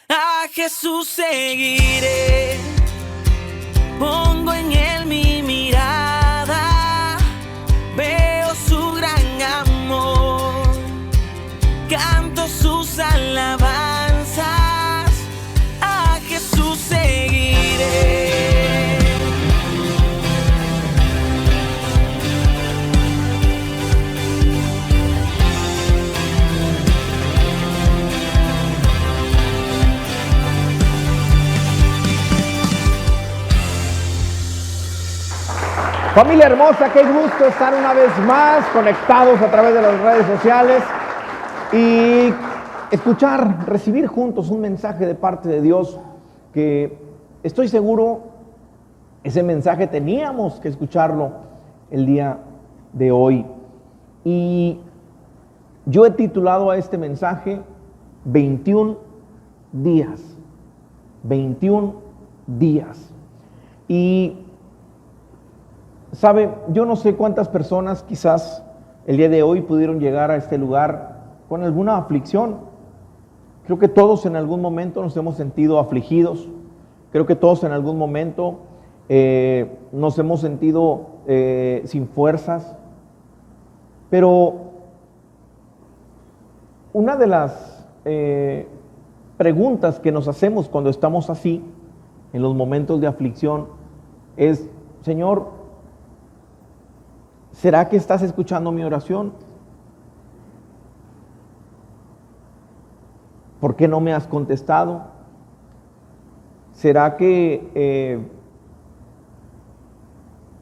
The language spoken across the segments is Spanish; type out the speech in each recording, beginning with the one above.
A Jesús seguiré, pongo en él mi mirada, veo su gran amor, canto sus alabanzas, a Jesús seguiré. Familia hermosa, qué gusto estar una vez más conectados a través de las redes sociales y escuchar, recibir juntos un mensaje de parte de Dios que estoy seguro ese mensaje teníamos que escucharlo el día de hoy. Y yo he titulado a este mensaje 21 días. 21 días. Y sabe, yo no sé cuántas personas quizás el día de hoy pudieron llegar a este lugar con alguna aflicción. Creo que todos en algún momento nos hemos sentido afligidos. Creo que todos en algún momento nos hemos sentido sin fuerzas. Pero una de las preguntas que nos hacemos cuando estamos así, en los momentos de aflicción, es: Señor, ¿será que estás escuchando mi oración? ¿Por qué no me has contestado? ¿Será que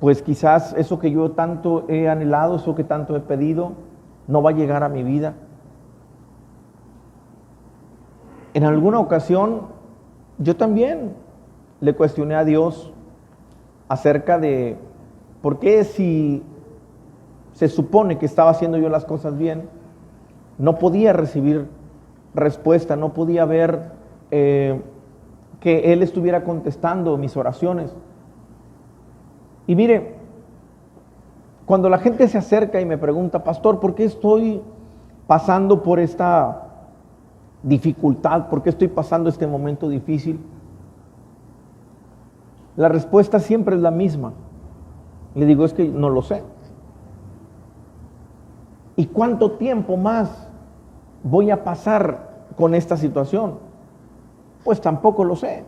pues quizás eso que yo tanto he anhelado, eso que tanto he pedido, no va a llegar a mi vida? En alguna ocasión yo también le cuestioné a Dios acerca de por qué, si se supone que estaba haciendo yo las cosas bien, no podía recibir respuesta, no podía ver que Él estuviera contestando mis oraciones. Y mire, cuando la gente se acerca y me pregunta: pastor, ¿por qué estoy pasando por esta dificultad? ¿Por qué estoy pasando este momento difícil? La respuesta siempre es la misma. Le digo: es que no lo sé. ¿Y cuánto tiempo más voy a pasar con esta situación? Pues tampoco lo sé.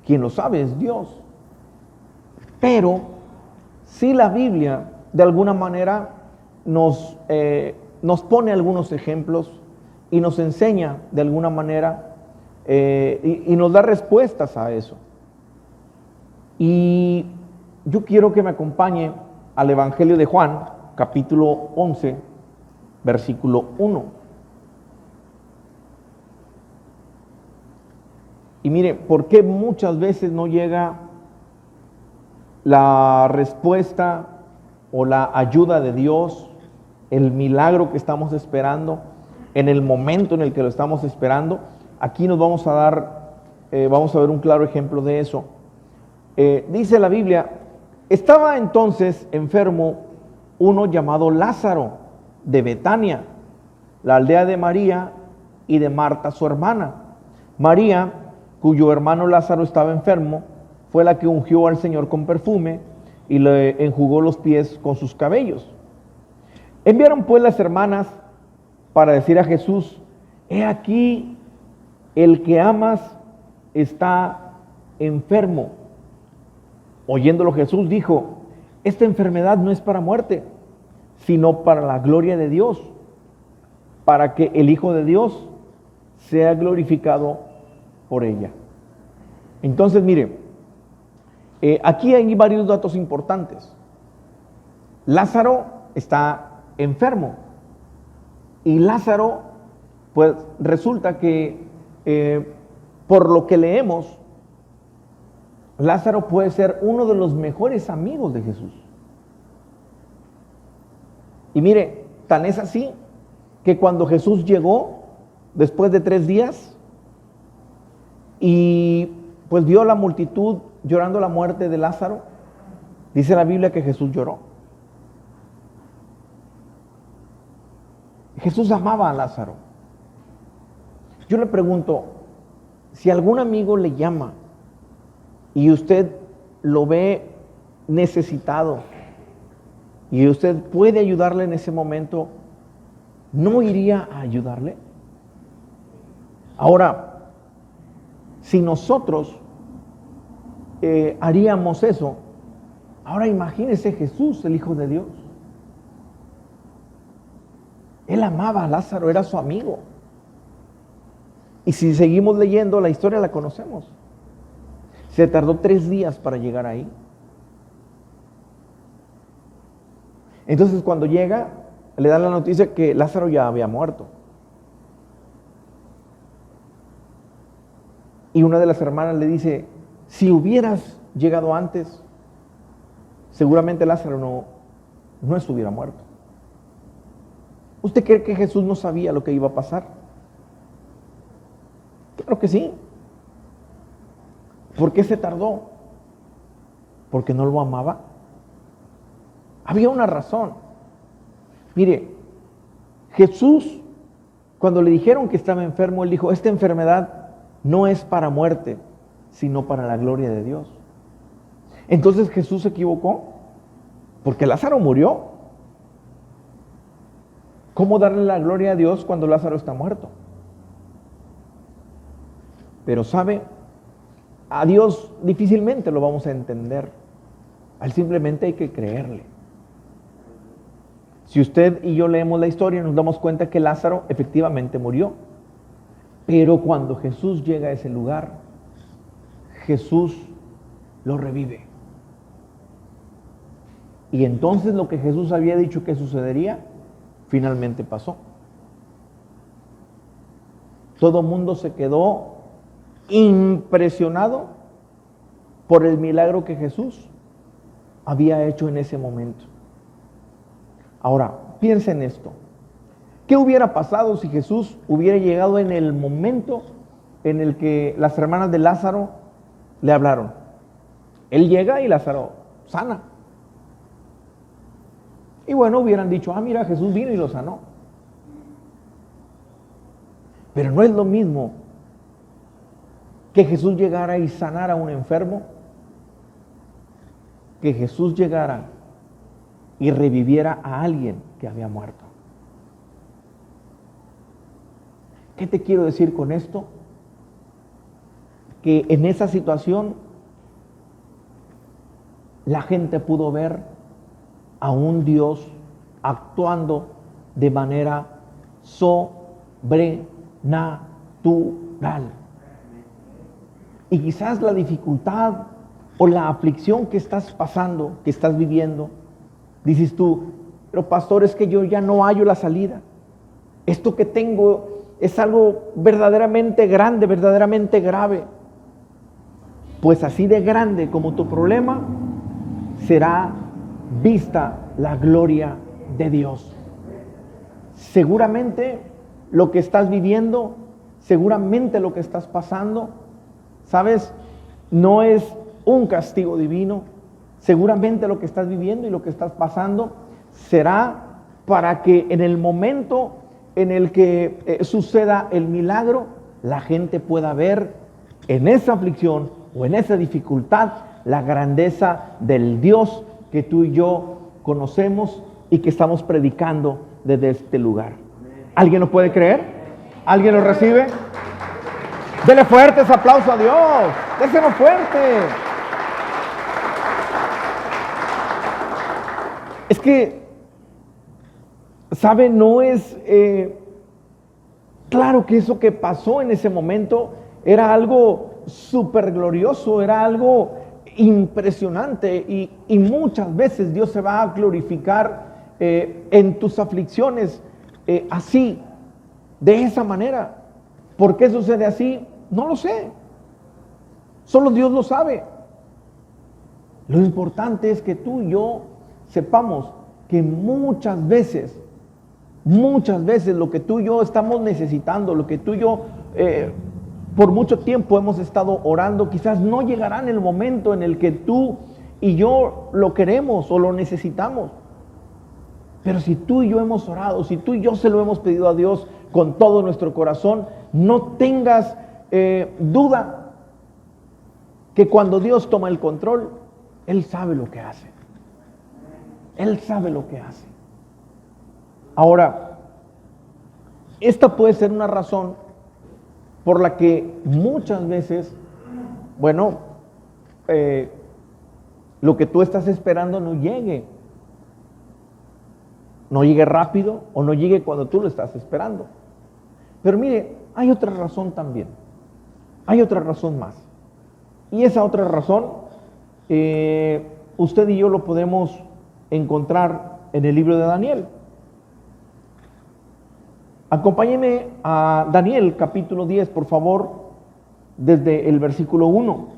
Quien lo sabe es Dios. Pero sí, la Biblia de alguna manera nos pone algunos ejemplos y nos enseña de alguna manera y nos da respuestas a eso. Y yo quiero que me acompañe al Evangelio de Juan, capítulo 11, versículo 1. Y mire, ¿por qué muchas veces no llega la respuesta o la ayuda de Dios, el milagro que estamos esperando, en el momento en el que lo estamos esperando? Aquí nos vamos a ver un claro ejemplo de eso. Dice la Biblia: estaba entonces enfermo uno llamado Lázaro, de Betania, la aldea de María y de Marta, su hermana. María, cuyo hermano Lázaro estaba enfermo, fue la que ungió al Señor con perfume y le enjugó los pies con sus cabellos. Enviaron pues las hermanas para decir a Jesús: he aquí, el que amas está enfermo. Oyéndolo Jesús dijo: esta enfermedad no es para muerte, sino para la gloria de Dios, para que el Hijo de Dios sea glorificado por ella. Entonces, mire, aquí hay varios datos importantes. Lázaro está enfermo y Lázaro, pues resulta que por lo que leemos, Lázaro puede ser uno de los mejores amigos de Jesús. Y mire, tan es así que cuando Jesús llegó después de 3 días y pues vio a la multitud llorando la muerte de Lázaro, dice la Biblia que Jesús lloró. Jesús amaba a Lázaro. Yo le pregunto, Si algún amigo le llama y usted lo ve necesitado y usted puede ayudarle en ese momento, ¿no iría a ayudarle? Ahora, si nosotros haríamos eso, ahora imagínese Jesús, el Hijo de Dios. Él amaba a Lázaro, era su amigo. Y si seguimos leyendo, la historia la conocemos. Se tardó 3 días para llegar ahí. Entonces cuando llega, le dan la noticia que Lázaro ya había muerto. Y una de las hermanas le dice, si hubieras llegado antes, seguramente Lázaro no estuviera muerto. ¿Usted cree que Jesús no sabía lo que iba a pasar? Claro que sí. ¿Por qué se tardó? ¿Porque no lo amaba? Había una razón. Mire, Jesús, cuando le dijeron que estaba enfermo, él dijo, esta enfermedad no es para muerte, sino para la gloria de Dios. Entonces Jesús se equivocó, porque Lázaro murió. ¿Cómo darle la gloria a Dios cuando Lázaro está muerto? Pero sabe, a Dios difícilmente lo vamos a entender. A él simplemente hay que creerle. Si usted y yo leemos la historia, nos damos cuenta que Lázaro efectivamente murió. Pero cuando Jesús llega a ese lugar, Jesús lo revive. Y entonces lo que Jesús había dicho que sucedería, finalmente pasó. Todo el mundo se quedó impresionado por el milagro que Jesús había hecho en ese momento. Ahora, piensen en esto. ¿Qué hubiera pasado si Jesús hubiera llegado en el momento en el que las hermanas de Lázaro le hablaron? Él llega y Lázaro sana. Y bueno, hubieran dicho, mira, Jesús vino y lo sanó. Pero no es lo mismo que Jesús llegara y sanara a un enfermo, que Jesús llegara y reviviera a alguien que había muerto. ¿Qué te quiero decir con esto? Que en esa situación la gente pudo ver a un Dios actuando de manera sobrenatural. Y quizás la dificultad o la aflicción que estás pasando, que estás viviendo, dices tú, pero pastor, es que yo ya no hallo la salida. Esto que tengo es algo verdaderamente grande, verdaderamente grave. Pues así de grande como tu problema, será vista la gloria de Dios. Seguramente lo que estás viviendo, seguramente lo que estás pasando, ¿sabes? No es un castigo divino. Seguramente lo que estás viviendo y lo que estás pasando será para que en el momento en el que suceda el milagro, la gente pueda ver en esa aflicción o en esa dificultad la grandeza del Dios que tú y yo conocemos y que estamos predicando desde este lugar. ¿Alguien lo puede creer? ¿Alguien lo recibe? Dele fuerte ese aplauso a Dios. Déselo fuerte. Es que, ¿sabe? No es claro que eso que pasó en ese momento era algo súper glorioso, era algo impresionante y muchas veces Dios se va a glorificar en tus aflicciones así, de esa manera. ¿Por qué sucede así? No lo sé. Solo Dios lo sabe. Lo importante es que tú y yo sepamos que muchas veces lo que tú y yo estamos necesitando, lo que tú y yo por mucho tiempo hemos estado orando, quizás no llegará en el momento en el que tú y yo lo queremos o lo necesitamos. Pero si tú y yo hemos orado, si tú y yo se lo hemos pedido a Dios con todo nuestro corazón, no tengas duda que cuando Dios toma el control, Él sabe lo que hace. Él sabe lo que hace. Ahora, esta puede ser una razón por la que muchas veces, bueno, lo que tú estás esperando no llegue. No llegue rápido o no llegue cuando tú lo estás esperando. Pero mire, hay otra razón también. Hay otra razón más. Y esa otra razón, usted y yo lo podemos encontrar en el libro de Daniel. Acompáñeme a Daniel capítulo 10, por favor, desde el versículo 1.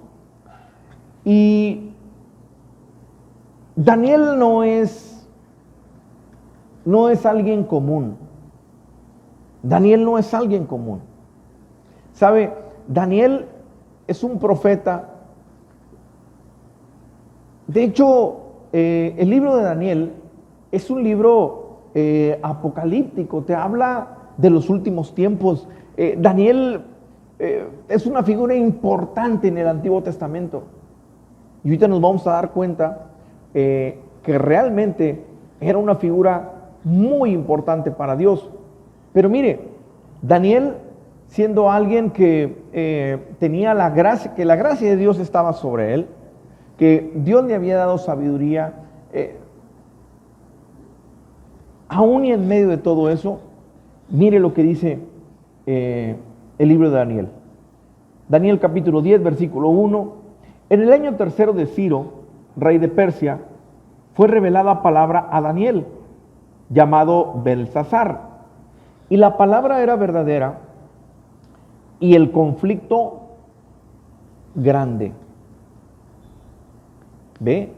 Y Daniel no es alguien común. Daniel no es alguien común. ¿Sabe? Daniel es un profeta. De hecho, el libro de Daniel es un libro apocalíptico, te habla de los últimos tiempos. Daniel es una figura importante en el Antiguo Testamento. Y ahorita nos vamos a dar cuenta que realmente era una figura muy importante para Dios. Pero mire, Daniel, siendo alguien que tenía la gracia, que la gracia de Dios estaba sobre él, que Dios le había dado sabiduría, aún y en medio de todo eso, mire lo que dice el libro de Daniel. Daniel capítulo 10, versículo 1. En el año tercero de Ciro, rey de Persia, fue revelada palabra a Daniel, llamado Belsasar. Y la palabra era verdadera y el conflicto grande. ¿Ve?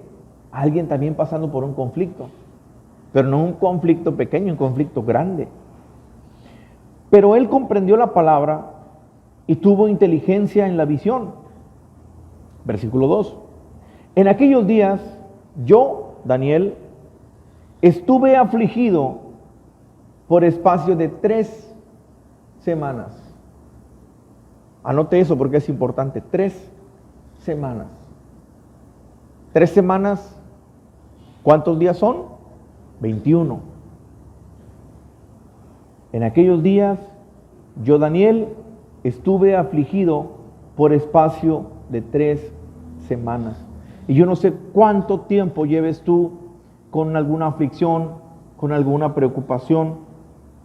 Alguien también pasando por un conflicto, pero no un conflicto pequeño, un conflicto grande. Pero él comprendió la palabra y tuvo inteligencia en la visión. Versículo 2. En aquellos días, yo, Daniel, estuve afligido por espacio de 3 semanas. Anote eso porque es importante. 3 semanas. 3 semanas, ¿cuántos días son? 21. En aquellos días, yo, Daniel, estuve afligido por espacio de 3 semanas. Y yo no sé cuánto tiempo lleves tú con alguna aflicción, con alguna preocupación,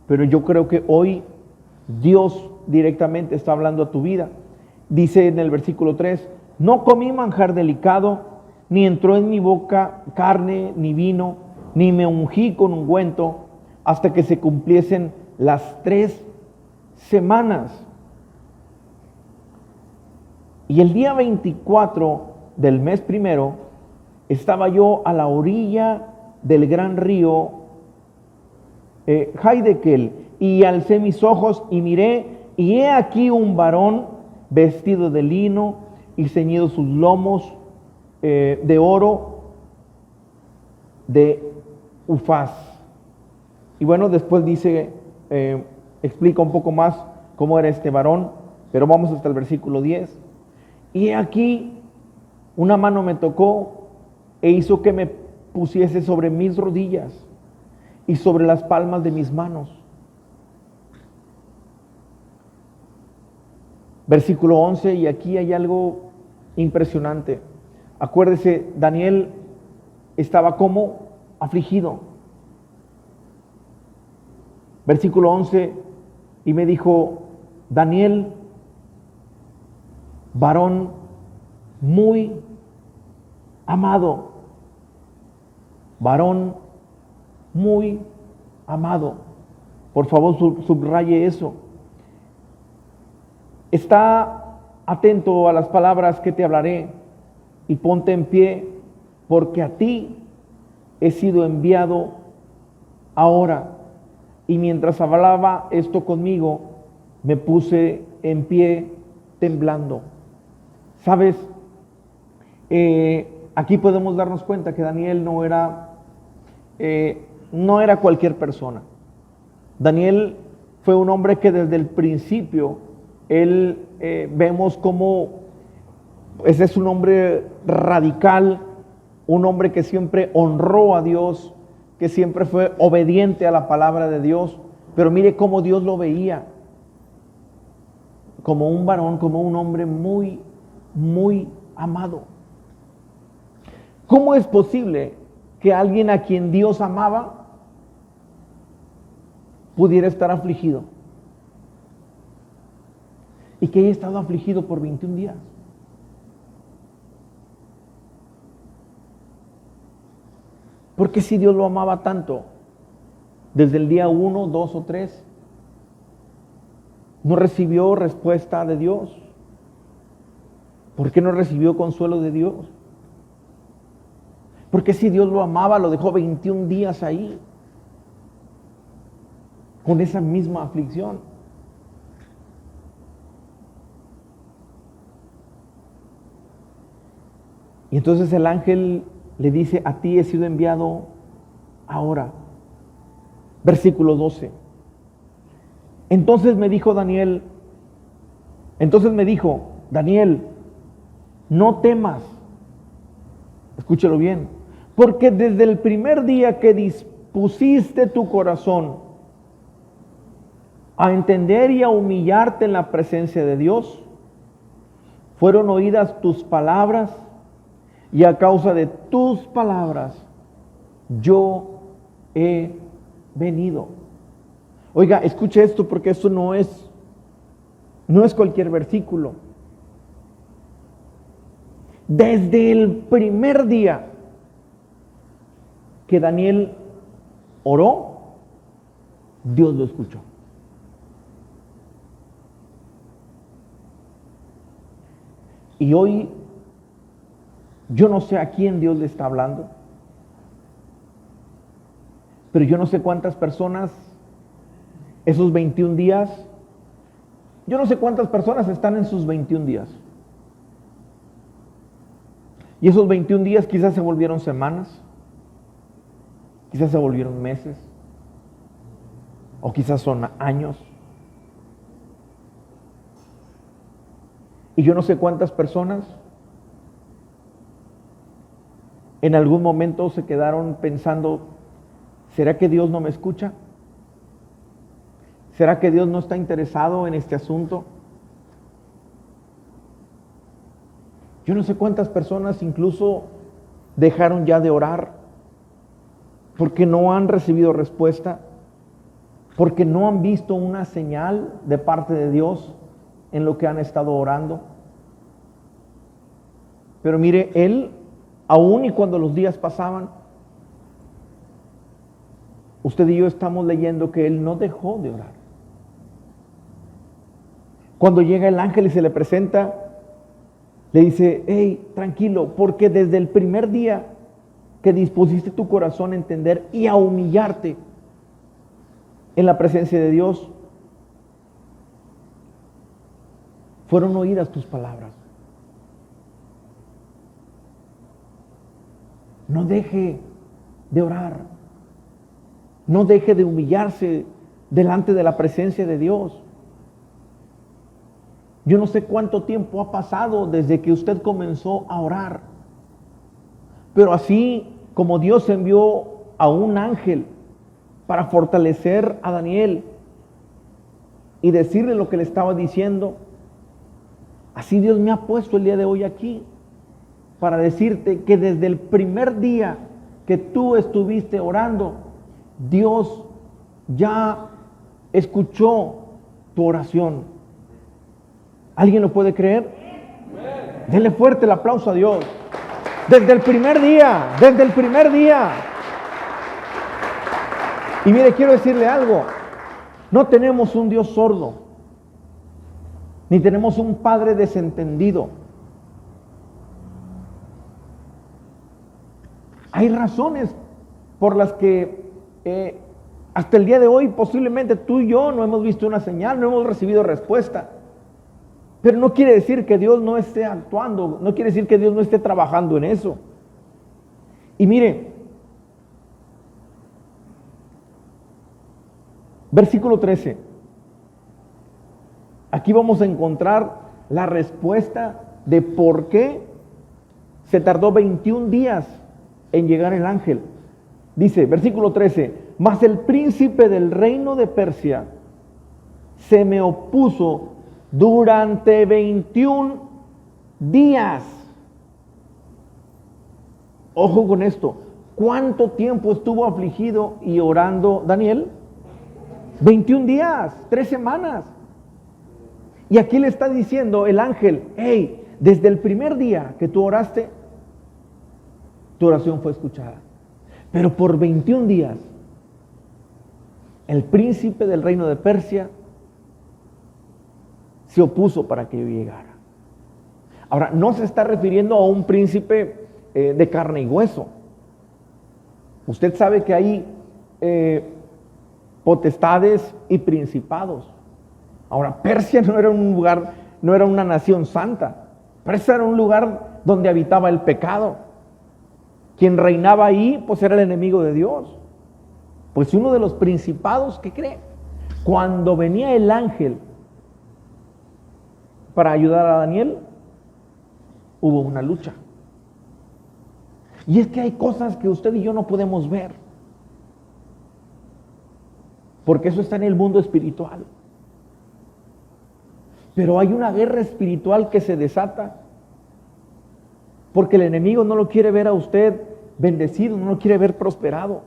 pero yo creo que hoy Dios directamente está hablando a tu vida. Dice en el versículo 3, no comí manjar delicado, ni entró en mi boca carne ni vino, ni me ungí con ungüento, hasta que se cumpliesen las 3 semanas. Y el día 24 del mes primero, estaba yo a la orilla del gran río Hiddekel, y alcé mis ojos y miré, y he aquí un varón vestido de lino y ceñido sus lomos de oro de Ufaz. Y bueno, después dice, explica un poco más cómo era este varón, pero vamos hasta el versículo 10. Y aquí una mano me tocó e hizo que me pusiese sobre mis rodillas y sobre las palmas de mis manos. Versículo 11, y aquí hay algo impresionante. Acuérdese, Daniel estaba como afligido. Versículo 11, y me dijo, Daniel, varón muy amado, varón muy amado. Por favor, subraye eso. Está atento a las palabras que te hablaré y ponte en pie, porque a ti he sido enviado ahora. Y mientras hablaba esto conmigo, me puse en pie temblando. ¿Sabes? Aquí podemos darnos cuenta que Daniel no era cualquier persona. Daniel fue un hombre que desde el principio Él vemos cómo ese es un hombre radical, un hombre que siempre honró a Dios, que siempre fue obediente a la palabra de Dios. Pero mire cómo Dios lo veía, como un varón, como un hombre muy, muy amado. ¿Cómo es posible que alguien a quien Dios amaba pudiera estar afligido? Y que haya estado afligido por 21 días. Porque si Dios lo amaba tanto, desde el día 1, 2 o 3, no recibió respuesta de Dios. ¿Por qué no recibió consuelo de Dios? Porque si Dios lo amaba, lo dejó 21 días ahí, con esa misma aflicción. Y entonces el ángel le dice: a ti he sido enviado ahora. Versículo 12. Entonces me dijo Daniel, Daniel, no temas. Escúchelo bien. Porque desde el primer día que dispusiste tu corazón a entender y a humillarte en la presencia de Dios, fueron oídas tus palabras, y a causa de tus palabras yo he venido. Oiga, escuche esto, porque esto no es cualquier versículo. Desde el primer día que Daniel oró, Dios lo escuchó. Y hoy yo no sé a quién Dios le está hablando, pero yo no sé cuántas personas esos 21 días, yo no sé cuántas personas están en sus 21 días. Y esos 21 días quizás se volvieron semanas, quizás se volvieron meses, o quizás son años. Y yo no sé cuántas personas en algún momento se quedaron pensando: ¿será que Dios no me escucha? ¿Será que Dios no está interesado en este asunto? Yo no sé cuántas personas incluso dejaron ya de orar porque no han recibido respuesta, porque no han visto una señal de parte de Dios en lo que han estado orando. Pero mire, Él, aún y cuando los días pasaban, usted y yo estamos leyendo que Él no dejó de orar. Cuando llega el ángel y se le presenta, le dice: hey, tranquilo, porque desde el primer día que dispusiste tu corazón a entender y a humillarte en la presencia de Dios, fueron oídas tus palabras. No deje de orar. No deje de humillarse delante de la presencia de Dios. Yo no sé cuánto tiempo ha pasado desde que usted comenzó a orar, pero así como Dios envió a un ángel para fortalecer a Daniel y decirle lo que le estaba diciendo, así Dios me ha puesto el día de hoy aquí para decirte que desde el primer día que tú estuviste orando, Dios ya escuchó tu oración. ¿Alguien lo puede creer? Denle fuerte el aplauso a Dios. Desde el primer día, desde el primer día. Y mire, quiero decirle algo. No tenemos un Dios sordo, ni tenemos un Padre desentendido. Hay razones por las que hasta el día de hoy posiblemente tú y yo no hemos visto una señal, no hemos recibido respuesta. Pero no quiere decir que Dios no esté actuando, no quiere decir que Dios no esté trabajando en eso. Y mire, versículo 13. Aquí vamos a encontrar la respuesta de por qué se tardó 21 días en llegar el ángel. Dice, versículo 13, mas el príncipe del reino de Persia se me opuso durante 21 días. Ojo con esto. ¿Cuánto tiempo estuvo afligido y orando Daniel? 21 días, 3 semanas. Y aquí le está diciendo el ángel, hey, desde el primer día que tú oraste, tu oración fue escuchada. Pero por 21 días, el príncipe del reino de Persia se opuso para que yo llegara. Ahora, no se está refiriendo a un príncipe de carne y hueso. Usted sabe que hay potestades y principados. Ahora, Persia no era un lugar, no era una nación santa. Persia era un lugar donde habitaba el pecado. Quien reinaba ahí, pues era el enemigo de Dios. Pues uno de los principados, ¿qué cree? Cuando venía el ángel para ayudar a Daniel, hubo una lucha. Y es que hay cosas que usted y yo no podemos ver, porque eso está en el mundo espiritual. Pero hay una guerra espiritual que se desata, porque el enemigo no lo quiere ver a usted bendecido, no lo quiere ver prosperado.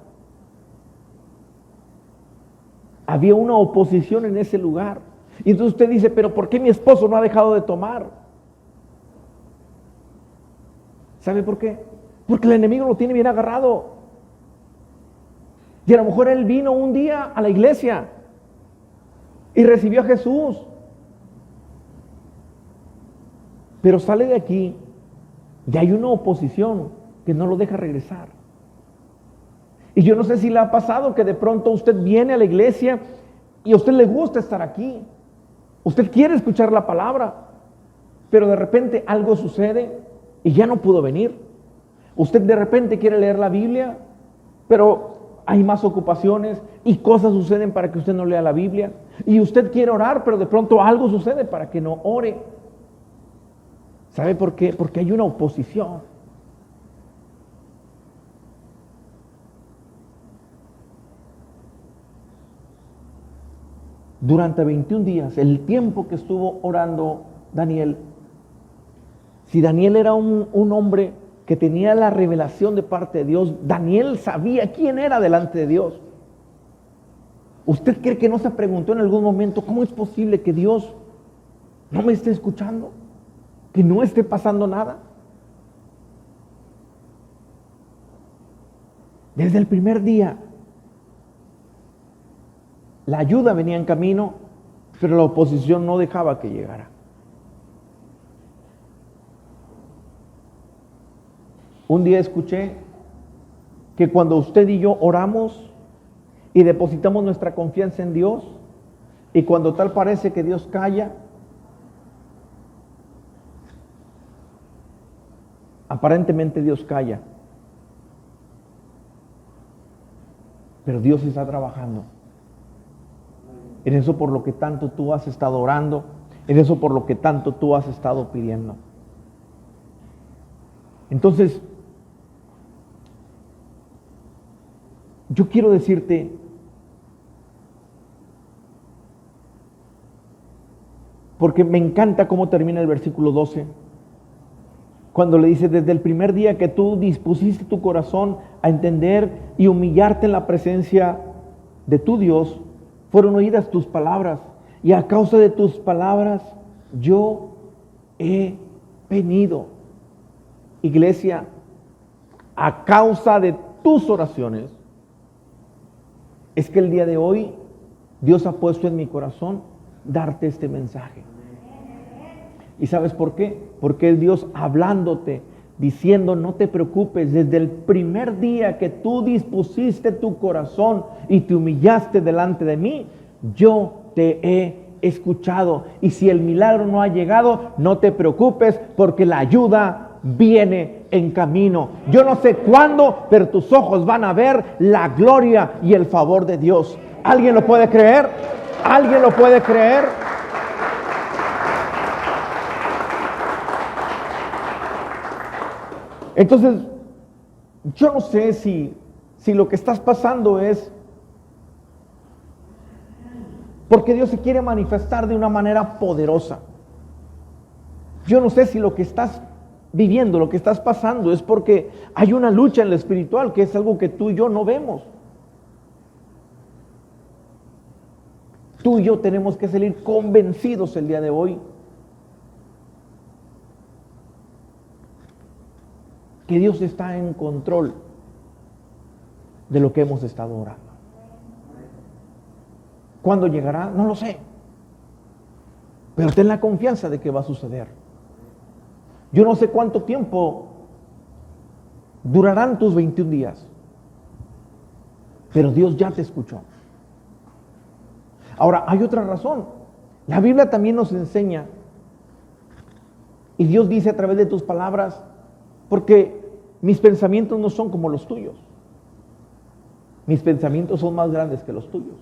Había una oposición en ese lugar. Y entonces usted dice, pero ¿por qué mi esposo no ha dejado de tomar? ¿Sabe por qué? Porque el enemigo lo tiene bien agarrado. Y a lo mejor él vino un día a la iglesia y recibió a Jesús. Pero sale de aquí y hay una oposición que no lo deja regresar. Y yo no sé si le ha pasado que de pronto usted viene a la iglesia y a usted le gusta estar aquí. Usted quiere escuchar la palabra, pero de repente algo sucede y ya no pudo venir. Usted de repente quiere leer la Biblia, pero hay más ocupaciones y cosas suceden para que usted no lea la Biblia. Y usted quiere orar, pero de pronto algo sucede para que no ore. ¿Sabe por qué? Porque hay una oposición. Durante 21 días, el tiempo que estuvo orando Daniel, si Daniel era un hombre que tenía la revelación de parte de Dios, Daniel sabía quién era delante de Dios. ¿Usted cree que no se preguntó en algún momento cómo es posible que Dios no me esté escuchando? ¿Que no esté pasando nada? Desde el primer día, la ayuda venía en camino, pero la oposición no dejaba que llegara. Un día escuché que cuando usted y yo oramos y depositamos nuestra confianza en Dios, y cuando tal parece que Dios calla, aparentemente Dios calla, pero Dios está trabajando. En eso por lo que tanto tú has estado orando, en eso por lo que tanto tú has estado pidiendo. Entonces, yo quiero decirte, porque me encanta cómo termina el versículo 12, cuando le dice, desde el primer día que tú dispusiste tu corazón a entender y humillarte en la presencia de tu Dios, fueron oídas tus palabras, y a causa de tus palabras yo he venido. Iglesia, a causa de tus oraciones, es que el día de hoy Dios ha puesto en mi corazón darte este mensaje. ¿Y sabes por qué? Porque es Dios hablándote, diciendo, no te preocupes, desde el primer día que tú dispusiste tu corazón y te humillaste delante de mí, yo te he escuchado. Y si el milagro no ha llegado, no te preocupes, porque la ayuda viene en camino. Yo no sé cuándo, pero tus ojos van a ver la gloria y el favor de Dios. ¿Alguien lo puede creer? ¿Alguien lo puede creer? Entonces, yo no sé si lo que estás pasando es porque Dios se quiere manifestar de una manera poderosa. Yo no sé si lo que estás viviendo, lo que estás pasando es porque hay una lucha en lo espiritual, que es algo que tú y yo no vemos. Tú y yo tenemos que salir convencidos el día de hoy que Dios está en control de lo que hemos estado orando. ¿Cuándo llegará? No lo sé. Pero ten la confianza de que va a suceder. Yo no sé cuánto tiempo durarán tus 21 días. Pero Dios ya te escuchó. Ahora, hay otra razón. La Biblia también nos enseña, y Dios dice a través de tus palabras, porque mis pensamientos no son como los tuyos. Mis pensamientos son más grandes que los tuyos.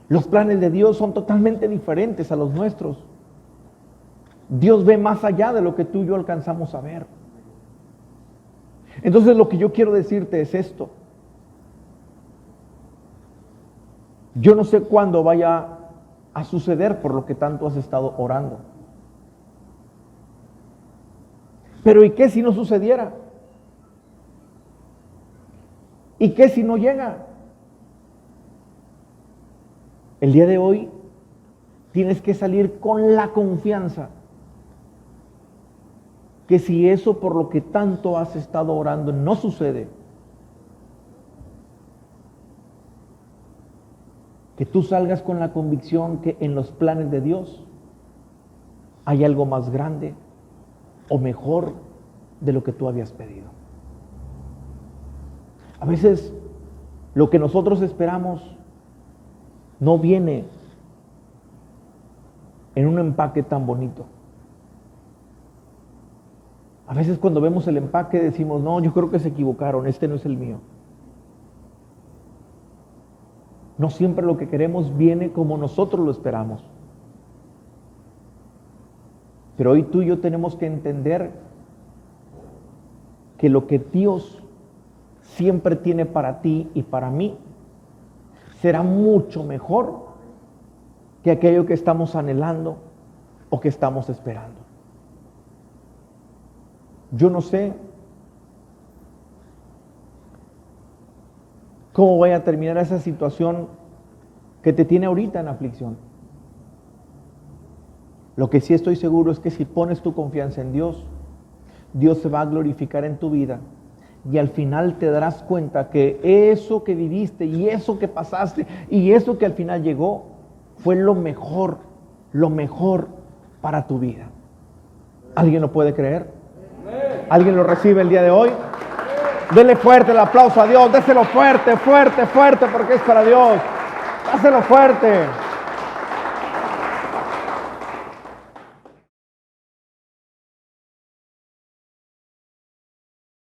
Los planes de Dios son totalmente diferentes a los nuestros. Dios ve más allá de lo que tú y yo alcanzamos a ver. Entonces lo que yo quiero decirte es esto. Yo no sé cuándo vaya a suceder por lo que tanto has estado orando. Pero ¿y qué si no sucediera? ¿Y qué si no llega? El día de hoy tienes que salir con la confianza que si eso por lo que tanto has estado orando no sucede, que tú salgas con la convicción que en los planes de Dios hay algo más grande o mejor de lo que tú habías pedido. A veces lo que nosotros esperamos no viene en un empaque tan bonito. A veces cuando vemos el empaque decimos, no, yo creo que se equivocaron, este no es el mío. No siempre lo que queremos viene como nosotros lo esperamos. Pero hoy tú y yo tenemos que entender que lo que Dios siempre tiene para ti y para mí será mucho mejor que aquello que estamos anhelando o que estamos esperando. Yo no sé cómo vaya a terminar esa situación que te tiene ahorita en aflicción. Lo que sí estoy seguro es que si pones tu confianza en Dios, Dios se va a glorificar en tu vida. Y al final te darás cuenta que eso que viviste y eso que pasaste y eso que al final llegó fue lo mejor para tu vida. ¿Alguien lo puede creer? ¿Alguien lo recibe el día de hoy? Dele fuerte el aplauso a Dios, déselo fuerte, fuerte, fuerte, porque es para Dios. Dáselo fuerte.